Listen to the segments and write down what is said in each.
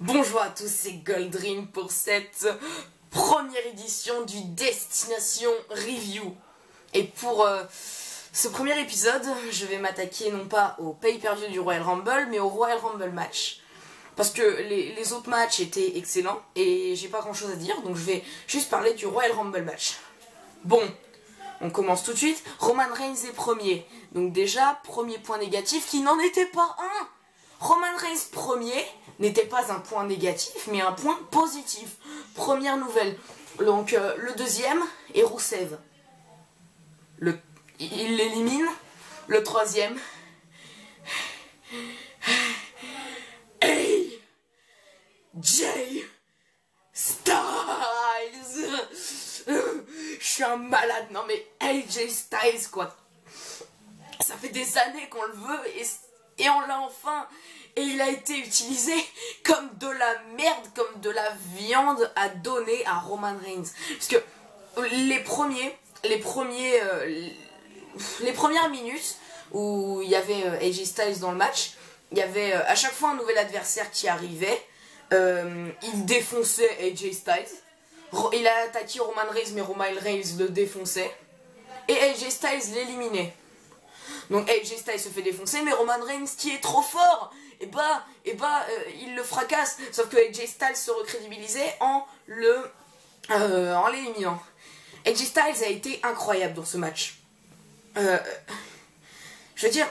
Bonjour à tous, c'est Goldring pour cette première édition du Destination Review. Et pour ce premier épisode, je vais m'attaquer non pas au pay-per-view du Royal Rumble, mais au Royal Rumble match. Parce que les autres matchs étaient excellents et j'ai pas grand chose à dire, donc je vais juste parler du Royal Rumble match. Bon, on commence tout de suite. Roman Reigns est premier. Donc déjà, premier point négatif qui n'en était pas un. Roman Reigns premier n'était pas un point négatif, mais un point positif. Première nouvelle. Donc le deuxième est Rusev. Il l'élimine. Le troisième. AJ Styles. Je suis un malade. Non mais AJ Styles quoi. Ça fait des années qu'on le veut et on l'a enfin. Et il a été utilisé comme de la merde, comme de la viande à donner à Roman Reigns. Parce que les premières minutes où il y avait AJ Styles dans le match, il y avait à chaque fois un nouvel adversaire qui arrivait. Il défonçait AJ Styles. Il a attaqué Roman Reigns, mais Roman Reigns le défonçait. Et AJ Styles l'éliminait. Donc AJ Styles se fait défoncer, mais Roman Reigns qui est trop fort, il le fracasse. Sauf que AJ Styles se recrédibilisait en l'éliminant. AJ Styles a été incroyable dans ce match. Je veux dire,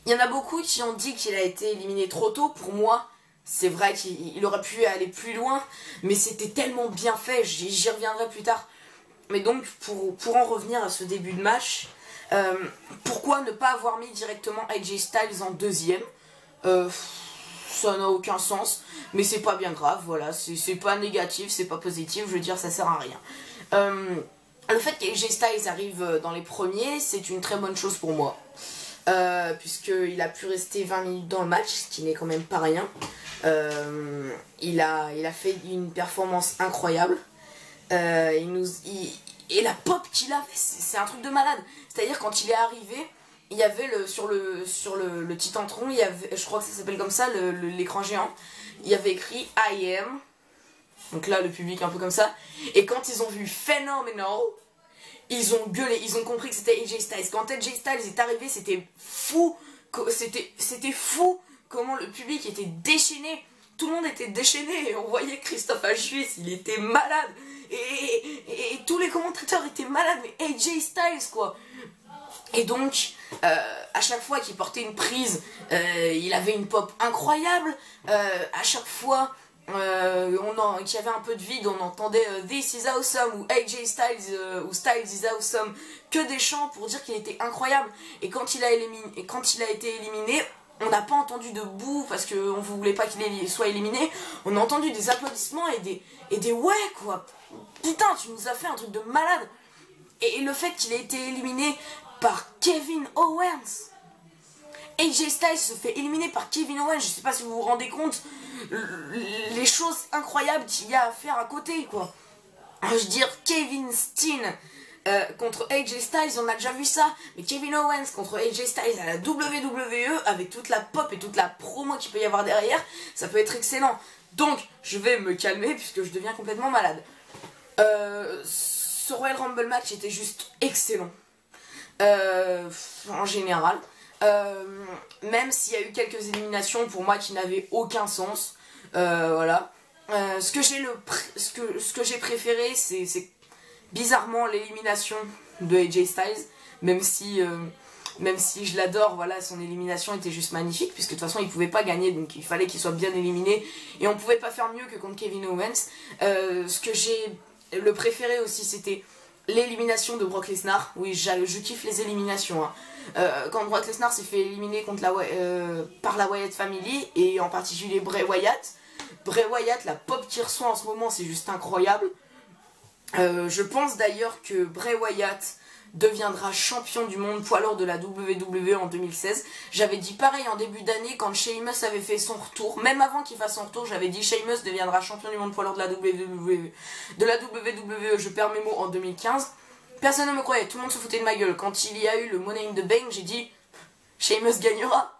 il y en a beaucoup qui ont dit qu'il a été éliminé trop tôt. Pour moi, c'est vrai qu'il aurait pu aller plus loin, mais c'était tellement bien fait, j'y reviendrai plus tard. Mais donc, pour en revenir à ce début de match, pourquoi ne pas avoir mis directement AJ Styles en deuxième? Ça n'a aucun sens, mais c'est pas bien grave, voilà, c'est pas négatif, c'est pas positif, je veux dire, ça sert à rien. Le fait qu'AJ Styles arrive dans les premiers, c'est une très bonne chose pour moi. Puisqu'il a pu rester 20 minutes dans le match, ce qui n'est quand même pas rien. Il a fait une performance incroyable. Et la pop qu'il avait, c'est un truc de malade. C'est-à-dire quand il est arrivé, il y avait sur le Titantron, il y avait, je crois que ça s'appelle comme ça, l'écran géant, il y avait écrit I am. Donc là, le public un peu comme ça. Et quand ils ont vu Phenomenal, ils ont gueulé, ils ont compris que c'était AJ Styles. Quand AJ Styles est arrivé, c'était fou. C'était fou comment le public était déchaîné. Tout le monde était déchaîné et on voyait Christophe H. il était malade. Et tous les commentateurs étaient malades, mais AJ Styles quoi. Et donc, à chaque fois qu'il portait une prise, il avait une pop incroyable. À chaque fois qu'il y avait un peu de vide, on entendait This is awesome ou AJ Styles ou Styles is awesome, que des chants pour dire qu'il était incroyable. Et quand il a été éliminé, on n'a pas entendu de boue parce qu'on ne voulait pas qu'il soit éliminé. On a entendu des applaudissements et des ouais quoi. Putain, tu nous as fait un truc de malade. Et le fait qu'il ait été éliminé par Kevin Owens. AJ Styles se fait éliminer par Kevin Owens. Je sais pas si vous vous rendez compte les choses incroyables qu'il y a à faire à côté quoi. Je veux dire, Kevin Steen contre AJ Styles, on a déjà vu ça. Mais Kevin Owens contre AJ Styles à la WWE, avec toute la pop et toute la promo qu'il peut y avoir derrière, ça peut être excellent. Donc, je vais me calmer puisque je deviens complètement malade. Ce Royal Rumble match était juste excellent. En général. Même s'il y a eu quelques éliminations pour moi qui n'avaient aucun sens. Voilà. Ce que j'ai préféré, c'est bizarrement l'élimination de AJ Styles. Même si je l'adore, voilà, son élimination était juste magnifique. Puisque de toute façon il pouvait pas gagner, donc il fallait qu'il soit bien éliminé. Et on pouvait pas faire mieux que contre Kevin Owens. Ce que j'ai le préféré aussi, c'était l'élimination de Brock Lesnar. Oui, je kiffe les éliminations. Hein. Quand Brock Lesnar s'est fait éliminer par la Wyatt Family, et en particulier Bray Wyatt. Bray Wyatt, la pop qu'il reçoit en ce moment, c'est juste incroyable. Je pense d'ailleurs que Bray Wyatt deviendra champion du monde poids lourd de la WWE en 2016. J'avais dit pareil en début d'année quand Sheamus avait fait son retour. Même avant qu'il fasse son retour, j'avais dit Sheamus deviendra champion du monde poids lourd de la WWE. Je perds mes mots, en 2015. Personne ne me croyait, tout le monde se foutait de ma gueule. Quand il y a eu le Money in the Bank, j'ai dit Sheamus gagnera.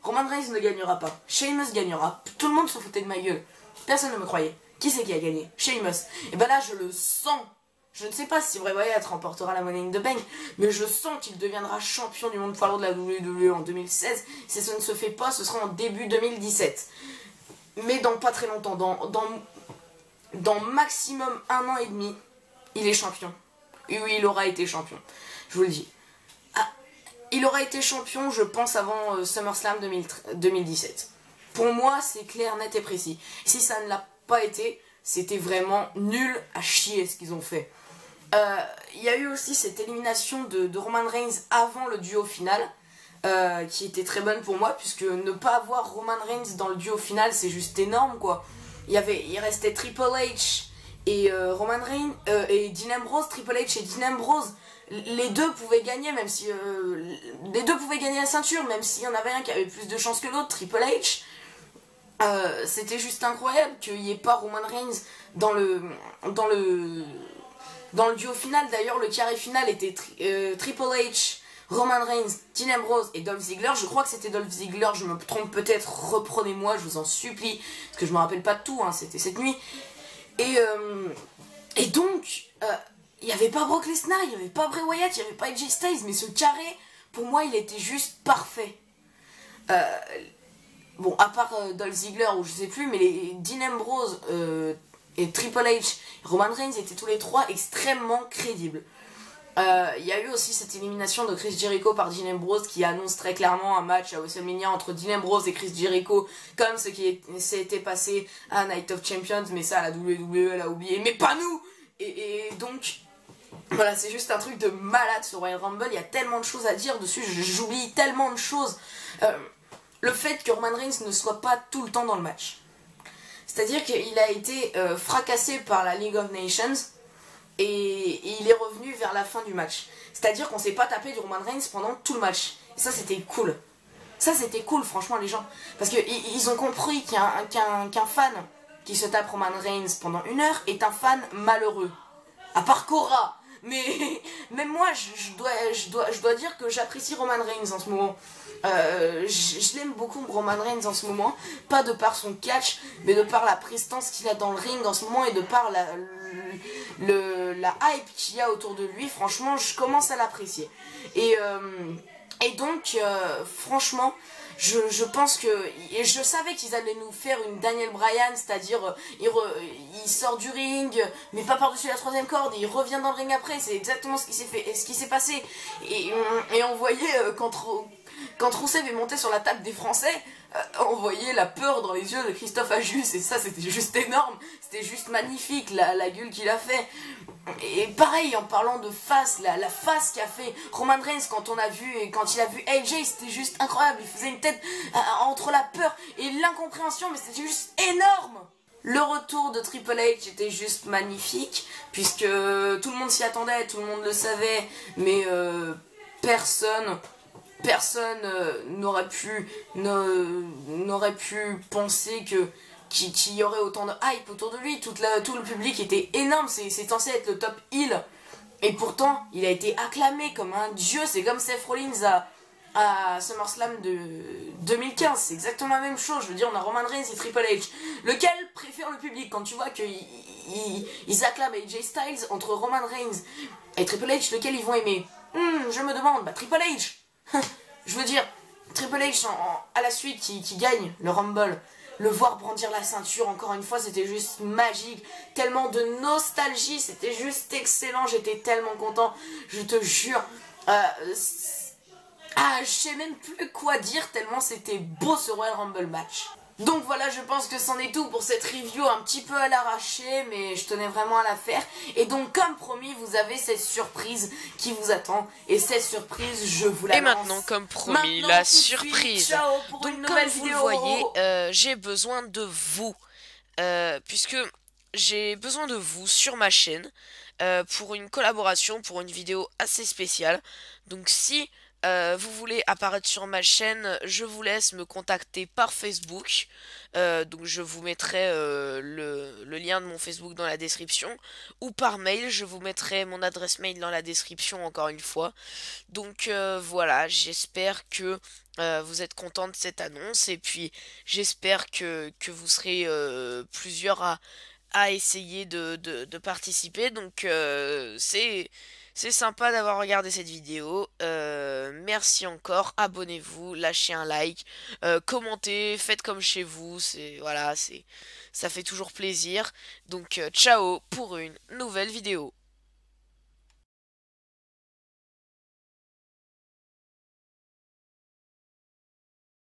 Roman Reigns ne gagnera pas. Sheamus gagnera. Tout le monde se foutait de ma gueule. Personne ne me croyait. Qui c'est qui a gagné? Sheamus. Et ben là, je le sens. Je ne sais pas si Bray Wyatt remportera la Money in the Bank, mais je sens qu'il deviendra champion du monde poids lourd de la WWE en 2016. Si ça ne se fait pas, ce sera en début 2017. Mais dans pas très longtemps, dans maximum 1 an et demi, il est champion. Et oui, il aura été champion. Je vous le dis. Ah, il aura été champion, je pense, avant SummerSlam 2017. Pour moi, c'est clair, net et précis. Si ça ne l'a pas été, c'était vraiment nul à chier ce qu'ils ont fait. Il y a eu aussi cette élimination de Roman Reigns avant le duo final, qui était très bonne pour moi, puisque ne pas avoir Roman Reigns dans le duo final, c'est juste énorme, quoi. Il restait Triple H et Roman Reigns et Dean Ambrose. Triple H et Dean Ambrose, les deux pouvaient gagner, même si les deux pouvaient gagner la ceinture, même s'il y en avait un qui avait plus de chance que l'autre, Triple H. C'était juste incroyable qu'il n'y ait pas Roman Reigns dans le duo final. D'ailleurs, le carré final était Triple H, Roman Reigns, Dean Ambrose et Dolph Ziggler. Je crois que c'était Dolph Ziggler, je me trompe peut-être, reprenez-moi, je vous en supplie, parce que je me rappelle pas de tout, hein, c'était cette nuit. Et donc, il n'y avait pas Brock Lesnar, il n'y avait pas Bray Wyatt, il n'y avait pas AJ Styles, mais ce carré, pour moi, il était juste parfait. Bon, à part Dolph Ziggler, ou je sais plus, mais les Dean Ambrose et Triple H, Roman Reigns étaient tous les trois extrêmement crédibles. Il y a eu aussi cette élimination de Chris Jericho par Dean Ambrose qui annonce très clairement un match à WrestleMania entre Dean Ambrose et Chris Jericho, comme ce qui s'était passé à Night of Champions, mais ça la WWE elle a oublié, mais pas nous. Et donc voilà, c'est juste un truc de malade ce Royal Rumble. Il y a tellement de choses à dire dessus, j'oublie tellement de choses. Le fait que Roman Reigns ne soit pas tout le temps dans le match, c'est-à-dire qu'il a été fracassé par la League of Nations. Et il est revenu vers la fin du match. C'est-à-dire qu'on s'est pas tapé du Roman Reigns pendant tout le match. Et ça, c'était cool. Ça, c'était cool, franchement, les gens. Parce qu'ils ont compris qu'un fan qui se tape Roman Reigns pendant 1 heure est un fan malheureux. À part Cora. Mais même moi, je dois dire que j'apprécie Roman Reigns en ce moment. Je l'aime beaucoup, Roman Reigns, en ce moment. Pas de par son catch, mais de par la prestance qu'il a dans le ring en ce moment et de par la hype qu'il y a autour de lui. Franchement, je commence à l'apprécier. Et donc, franchement, je pense que... Et je savais qu'ils allaient nous faire une Daniel Bryan, c'est-à-dire il sort du ring, mais pas par-dessus la 3e corde, et il revient dans le ring après. C'est exactement ce qui s'est passé. Et on voyait quand Rousseff est monté sur la table des Français, on voyait la peur dans les yeux de Christophe Ajus, et ça c'était juste énorme, c'était juste magnifique la gueule qu'il a fait. Et pareil, en parlant de face, la face qu'a fait Roman Reigns quand il a vu AJ, c'était juste incroyable. Il faisait une tête entre la peur et l'incompréhension, mais c'était juste énorme. Le retour de Triple H était juste magnifique, puisque tout le monde s'y attendait, tout le monde le savait, mais personne n'aurait pu penser qu'il y aurait autant de hype autour de lui. Tout le public était énorme, c'est censé être le top heel, et pourtant il a été acclamé comme un dieu. C'est comme Seth Rollins à SummerSlam de 2015, c'est exactement la même chose. Je veux dire, on a Roman Reigns et Triple H. Lequel préfère le public? Quand tu vois qu'ils acclament AJ Styles entre Roman Reigns et Triple H, lequel ils vont aimer? Je me demande, Triple H. Je veux dire, Triple H à la suite qui gagne le Rumble, le voir brandir la ceinture encore une fois, c'était juste magique, tellement de nostalgie, c'était juste excellent, j'étais tellement content, je te jure. Je sais même plus quoi dire tellement c'était beau ce Royal Rumble match. Donc voilà, je pense que c'en est tout pour cette review un petit peu à l'arraché, mais je tenais vraiment à la faire. Et donc, comme promis, vous avez cette surprise qui vous attend. Et cette surprise, je vous la lance. Et maintenant, comme promis, la surprise. Ciao pour donc, une nouvelle comme vidéo. vous le voyez, j'ai besoin de vous. Puisque j'ai besoin de vous sur ma chaîne pour une collaboration, pour une vidéo assez spéciale. Donc, si vous voulez apparaître sur ma chaîne, je vous laisse me contacter par Facebook. Donc je vous mettrai le lien de mon Facebook dans la description. Ou par mail, je vous mettrai mon adresse mail dans la description encore une fois. Donc voilà, j'espère que vous êtes content de cette annonce. Et puis j'espère que vous serez plusieurs à essayer de participer. Donc c'est sympa d'avoir regardé cette vidéo. Merci encore. Abonnez-vous, lâchez un like, commentez, faites comme chez vous. C'est voilà, ça fait toujours plaisir. Donc ciao pour une nouvelle vidéo.